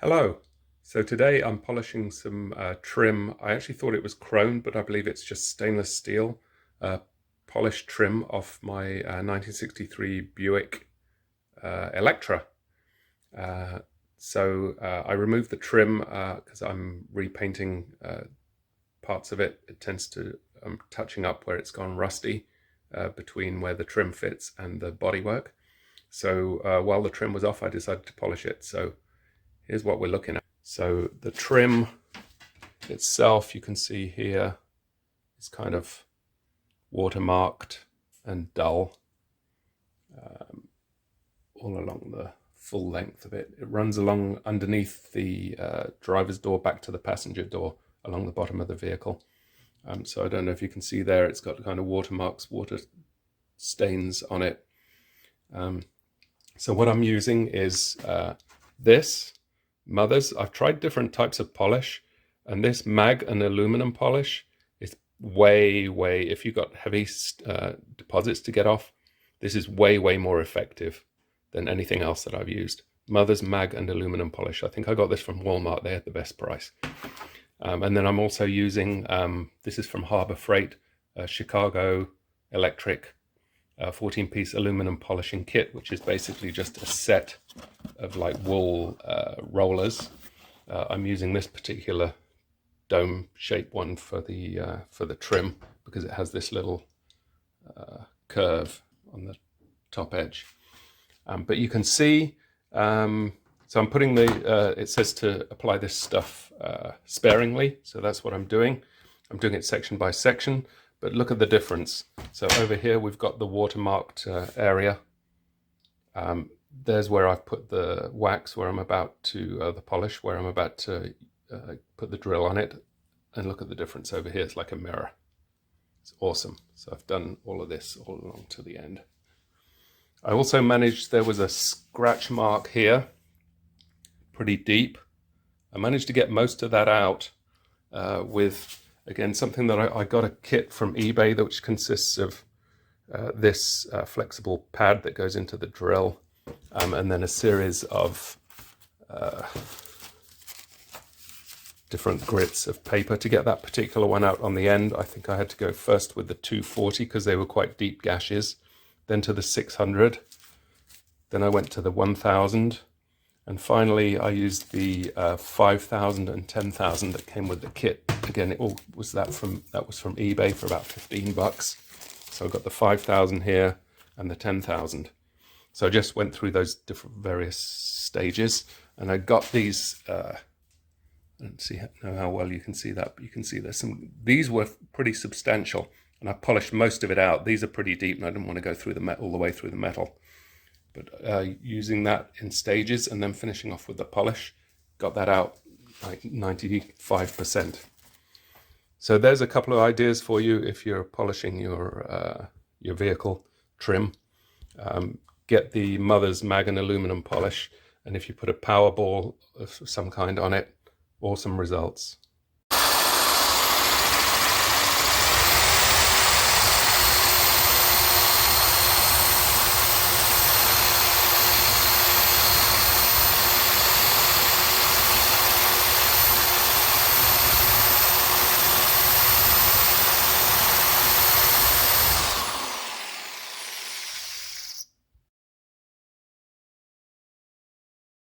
Hello. So today I'm polishing some trim. I actually thought it was chrome, but I believe it's just stainless steel polished trim off my 1963 Buick Electra. I removed the trim because I'm repainting parts of it. I'm touching up where it's gone rusty between where the trim fits and the bodywork. So while the trim was off, I decided to polish it. So here's what we're looking at. So the trim itself, you can see here, is kind of watermarked and dull all along the full length of it. It runs along underneath the driver's door back to the passenger door along the bottom of the vehicle. So I don't know if you can see there, it's got kind of watermarks, water stains on it. So what I'm using is this Mothers. I've tried different types of polish, and this mag and aluminum polish is way, if you've got heavy deposits to get off, this is way more effective than anything else that I've used. Mothers mag and aluminum polish. I think I got this from Walmart. They had the best price. And then I'm also using, this is from Harbor Freight, Chicago Electric 14-piece aluminum polishing kit, which is basically just a set of like wool rollers. I'm using this particular dome shaped one for the trim because it has this little curve on the top edge. But you can see, so I'm putting it says to apply this stuff sparingly, so that's what I'm doing. I'm doing it section by section. But look at the difference. So over here, we've got the watermarked area. There's where I've put the wax, where I'm about to, the polish, where I'm about to put the drill on it. And look at the difference over here. It's like a mirror. It's awesome. So I've done all of this all along to the end. I also managed, there was a scratch mark here, pretty deep. I managed to get most of that out with, again, something that I got a kit from eBay, which consists of this flexible pad that goes into the drill, and then a series of different grits of paper to get that particular one out on the end. I think I had to go first with the 240 because they were quite deep gashes, then to the 600, then I went to the 1000, and finally I used the 5,000 and 10,000 that came with the kit. Again, it all was that was from eBay for about 15 bucks. So I got the 5,000 here and the 10,000. So I just went through those different various stages, and I got these. I don't know how well you can see that, but you can see there's some. These were pretty substantial, and I polished most of it out. These are pretty deep, and I didn't want to go through the metal all the way through the metal. But using that in stages and then finishing off with the polish, got that out like 95%. So there's a couple of ideas for you if you're polishing your vehicle trim. Get the Mothers mag and aluminum polish, and if you put a Powerball of some kind on it, awesome results.